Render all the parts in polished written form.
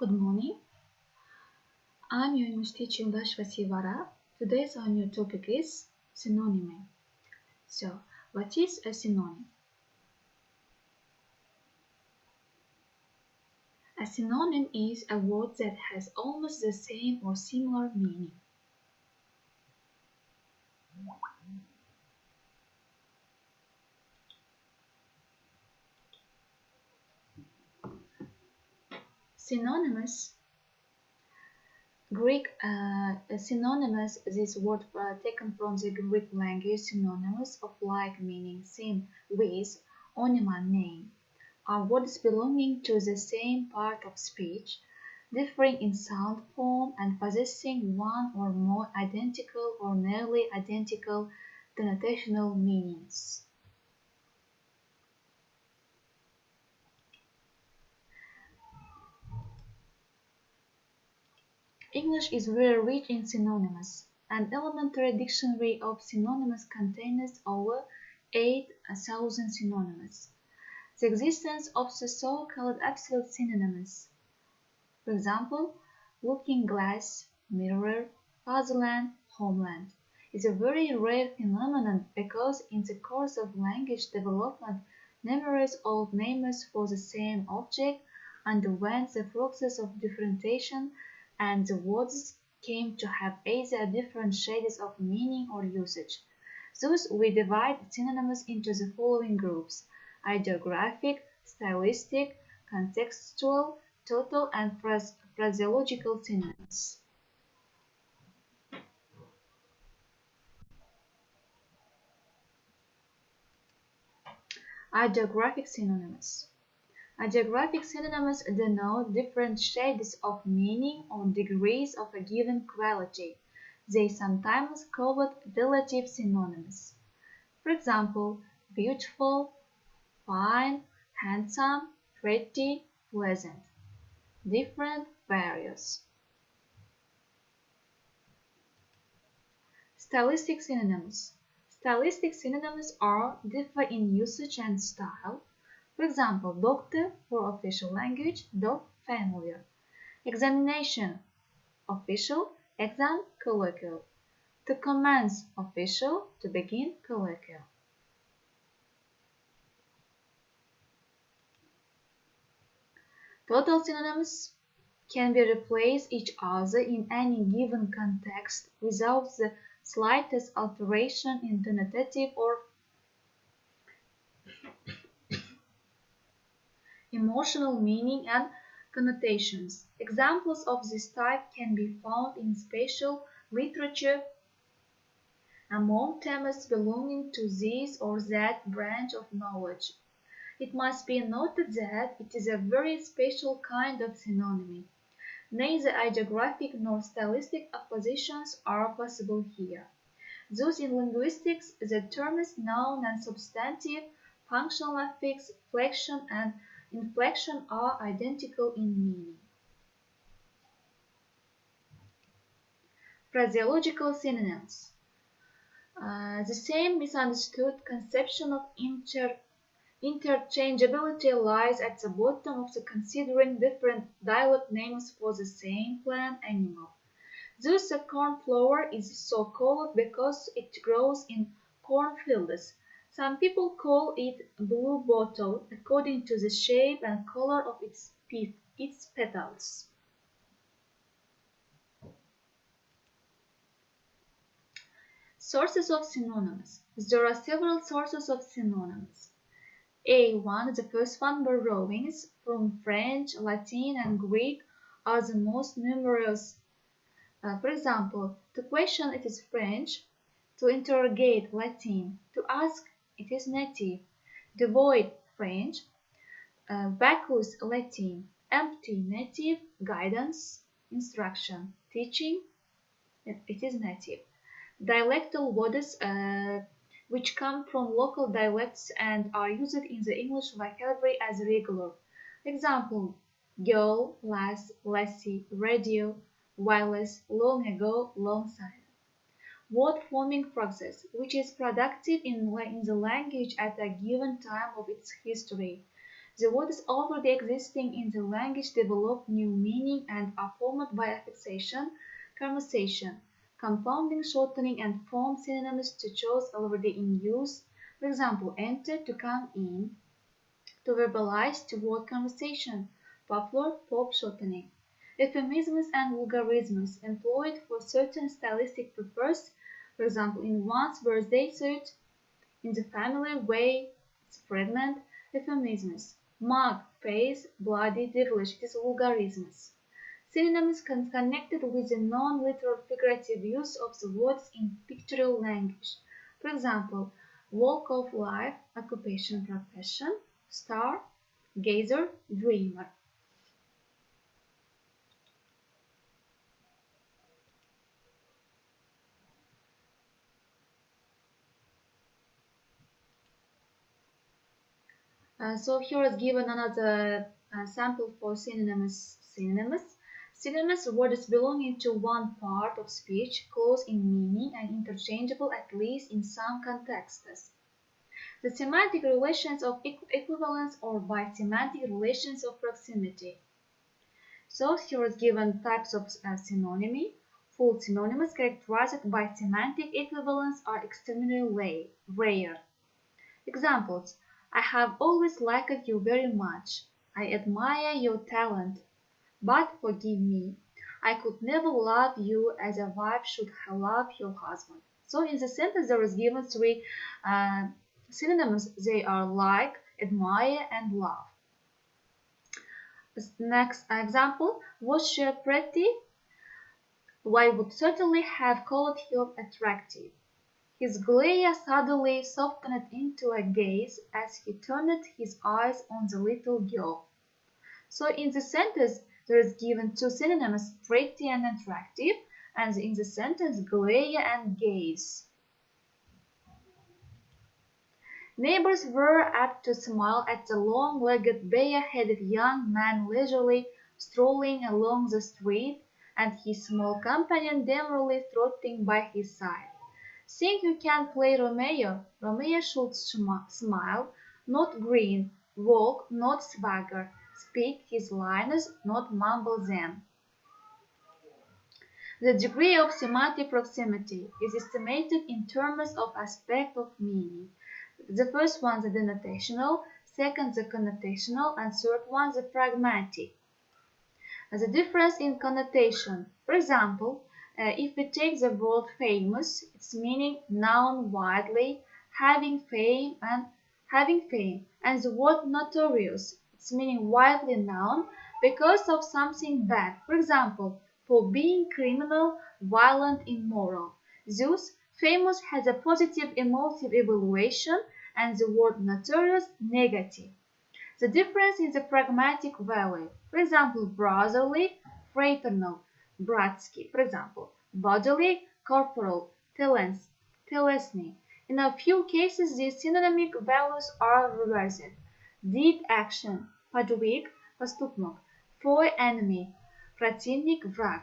Good morning. I'm your English teacher Vasivara. Today's our new topic is synonymy. So, what is a synonym? A synonym is a word that has almost the same or similar meaning. Synonymous Greek synonymous, this word taken from the Greek language, synonymous of like meaning, same with, onyma name, are words belonging to the same part of speech, differing in sound, form, and possessing one or more identical or nearly identical connotational meanings. English is very rich in synonyms. An elementary dictionary of synonyms contains over 8,000 synonyms. The existence of the so-called absolute synonyms, for example, looking glass, mirror, fatherland, homeland, is a very rare phenomenon because in the course of language development, numerous old names for the same object underwent the process of differentiation and the words came to have either different shades of meaning or usage. Thus, we divide synonyms into the following groups: ideographic, stylistic, contextual, total, and phraseological synonyms. Ideographic synonyms. Ideographic synonyms denote different shades of meaning or degrees of a given quality. They sometimes call it relative synonyms. For example, beautiful, fine, handsome, pretty, pleasant. Different, various. Stylistic synonyms. Stylistic synonyms differ in usage and style. For example, doctor for official language, doc familiar. Examination, official, exam colloquial. To commence, official, to begin, colloquial. Total synonyms can be replace each other in any given context without the slightest alteration in denotative or emotional meaning and connotations. Examples of this type can be found in spatial literature among themes belonging to this or that branch of knowledge. It must be noted that it is a very special kind of synonymy. Neither ideographic nor stylistic oppositions are possible here. Thus in linguistics, the terms noun and substantive, functional affix, flexion, and inflection are identical in meaning. Phraseological synonyms. The same misunderstood conception of interchangeability lies at the bottom of the considering different dialect names for the same plant animal. Thus, the cornflower is so called because it grows in cornfields. Some people call it blue bottle according to the shape and color of its petals. Sources of synonyms. There are several sources of synonyms. A1, the first one, borrowings from French, Latin, and Greek are the most numerous. For example, to question it is French, to interrogate Latin, to ask it is native, devoid French, vacuous Latin, empty native, guidance, instruction, teaching it is native. Dialectal words which come from local dialects and are used in the English vocabulary as regular. Example, girl, lass, lassie, radio, wireless, long ago, long side. Word-forming process, which is productive in the language at a given time of its history. The words already existing in the language develop new meaning and are formed by affixation, conversation, compounding, shortening, and form synonyms to choose already in use. For example, enter, to come in, to verbalize, to word conversation, popular, pop shortening. Euphemisms and vulgarisms employed for certain stylistic purpose, for example, in one's birthday suit, in the familiar way, it's fragment, euphemisms, mug, face, bloody, devilish, it is vulgarisms. Synonyms connected with the non-literal figurative use of the words in pictorial language. For example, walk of life, occupation, profession, star, gazer, dreamer. So here is given another sample for synonyms. Synonyms words belonging to one part of speech, close in meaning and interchangeable at least in some contexts. The semantic relations of equivalence or by semantic relations of proximity. So here is given types of synonymy. Full synonyms characterized by semantic equivalence are extremely rare. Examples: I have always liked you very much. I admire your talent. But forgive me, I could never love you as a wife should have loved her husband. So in the sentence there is given three synonyms. They are like, admire, and love. Next example: was she pretty? I would certainly have called her attractive. His glare suddenly softened into a gaze as he turned his eyes on the little girl. So in the sentence there is given two synonyms, pretty and attractive, and in the sentence glare and gaze. Neighbors were apt to smile at the long-legged, bare-headed young man leisurely strolling along the street, and his small companion demurely trotting by his side. Think you can play Romeo? Romeo should smile, not grin, walk, not swagger, speak his lines, not mumble them. The degree of semantic proximity is estimated in terms of aspect of meaning. The first one the denotational, second the connotational, and third one the pragmatic. The difference in connotation. For example, if we take the word famous, its meaning known widely, having fame, and the word notorious, its meaning widely known because of something bad. For example, for being criminal, violent, immoral. Thus, famous has a positive emotive evaluation and the word notorious negative. The difference is the pragmatic value. For example, brotherly, fraternal, bratsky. For example, bodily, corporal, telesny. In a few cases, these synonymic values are reversed. Deed action, подвиг, поступок, foe enemy, противник, враг.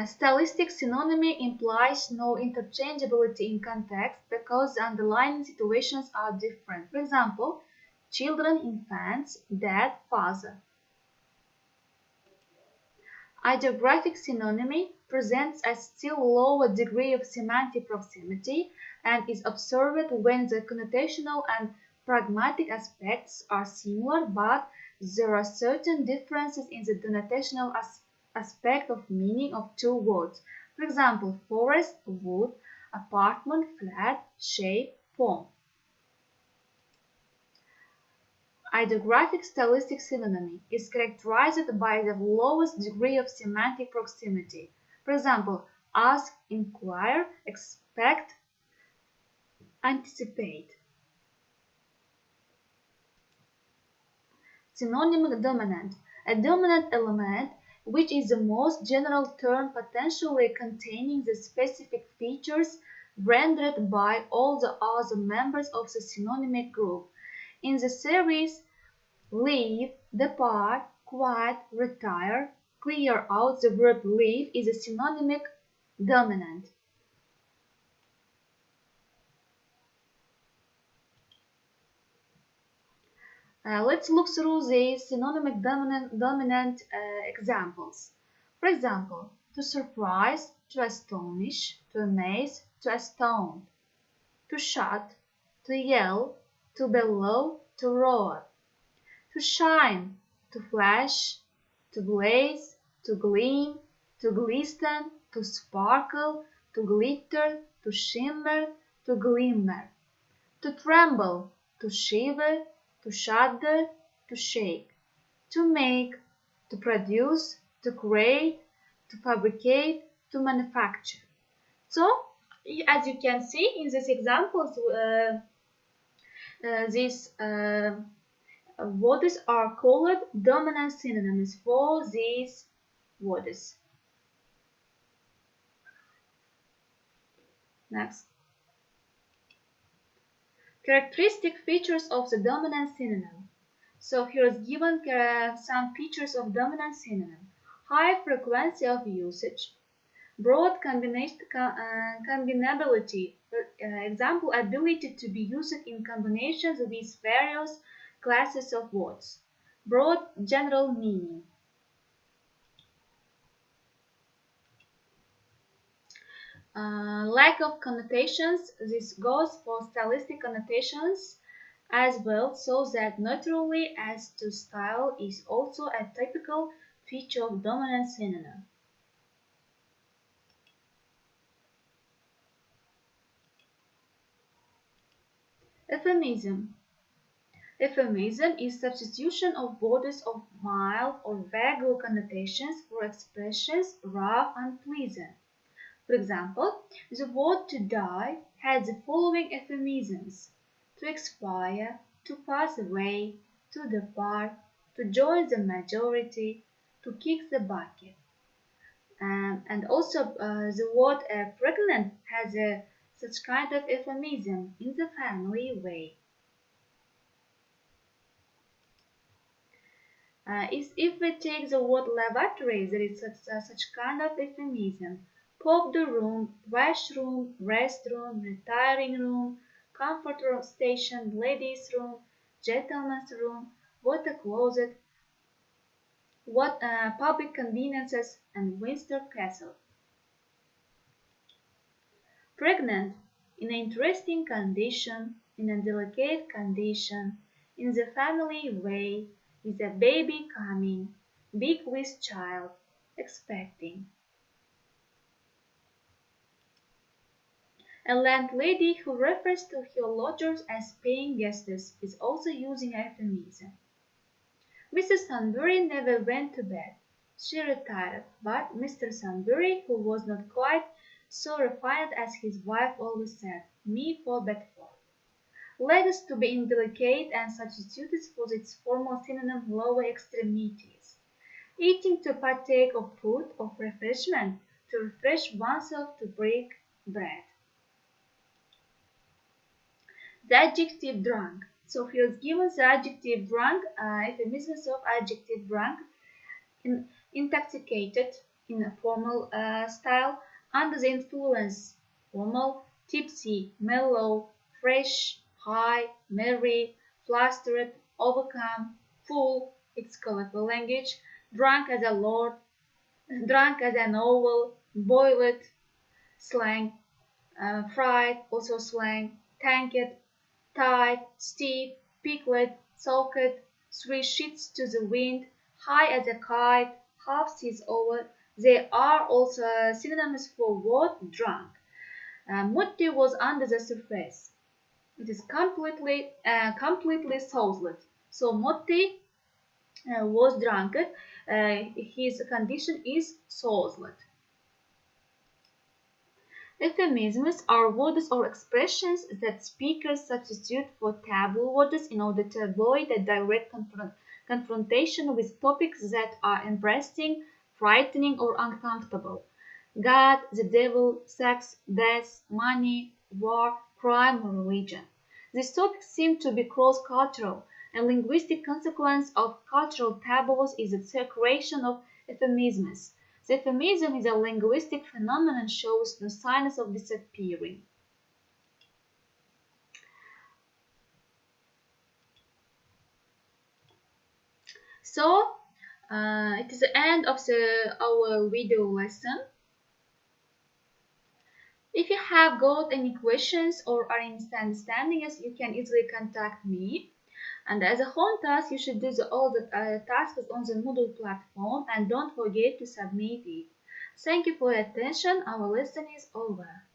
Stylistic synonymy implies no interchangeability in context because the underlying situations are different. For example, children, infants, dad, father. Ideographic synonymy presents a still lower degree of semantic proximity and is observed when the connotational and pragmatic aspects are similar, but there are certain differences in the denotational aspect of meaning of two words. For example, forest, wood, apartment, flat, shape, form. Ideographic stylistic synonymy is characterized by the lowest degree of semantic proximity. For example, ask, inquire, expect, anticipate. Synonymic dominant. A dominant element, which is the most general term potentially containing the specific features rendered by all the other members of the synonymic group. In the series leave, depart, quiet, retire, clear out, the verb leave is a synonymic dominant. Let's look through these synonymic dominant examples. For example, to surprise, to astonish, to amaze, to astound, to shout, to yell, to bellow, to roar, to shine, to flash, to blaze, to gleam, to glisten, to sparkle, to glitter, to shimmer, to glimmer, to tremble, to shiver, to shudder, to shake, to make, to produce, to create, to fabricate, to manufacture. So, as you can see in these examples, these words are called dominant synonyms for these words. Next. Characteristic features of the dominant synonym. So here is given some features of dominant synonym. High frequency of usage, broad combinability, example ability to be used in combinations with various classes of words, broad general meaning. Lack of connotations, this goes for stylistic connotations as well, so that neutrally as to style is also a typical feature of dominant synonym. Euphemism. Euphemism is substitution of words of mild or vague connotations for expressions rough and pleasant. For example, the word to die has the following euphemisms: to expire, to pass away, to depart, to join the majority, to kick the bucket. And also the word pregnant has such kind of euphemism in the family way. If we take the word lavatory, there is such kind of euphemism. Pop the room, washroom, restroom, retiring room, comfort room station, ladies' room, gentleman's room, water closet, public conveniences, and Windsor Castle. Pregnant, in an interesting condition, in a delicate condition, in the family way, with a baby coming, big with child, expecting. A landlady who refers to her lodgers as paying guests is also using a euphemism. Mrs. Sunbury never went to bed. She retired, but Mr. Sunbury, who was not quite so refined as his wife always said, me for Bedford. Legs to be indelicate and substituted for its formal synonym lower extremities. Eating to partake of food, of refreshment, to refresh oneself, to break bread. The adjective drunk. So he was given the adjective drunk, euphemisms of adjective drunk, intoxicated in a formal style, under the influence, formal, tipsy, mellow, fresh, high, merry, flustered, overcome, full, its colorful language, drunk as a lord, drunk as an owl, boiled, slang, fried, also slang, tanked, tight, stiff, picklet, soaked, three sheets to the wind, high as a kite, half seas over. They are also synonyms for word drunk. Muddy was under the surface. It is completely soused. So Muddy was drunk. His condition is soused. Euphemisms are words or expressions that speakers substitute for taboo words in order to avoid a direct confrontation with topics that are embarrassing, frightening, or uncomfortable. God, the devil, sex, death, money, war, crime, or religion. These topics seem to be cross-cultural. A linguistic consequence of cultural taboos is the creation of euphemisms. The euphemism is a linguistic phenomenon shows no signs of disappearing. So it is the end of our video lesson. If you have got any questions or are misunderstandings, you can easily contact me. And as a home task, you should do all the tasks on the Moodle platform and don't forget to submit it. Thank you for your attention. Our lesson is over.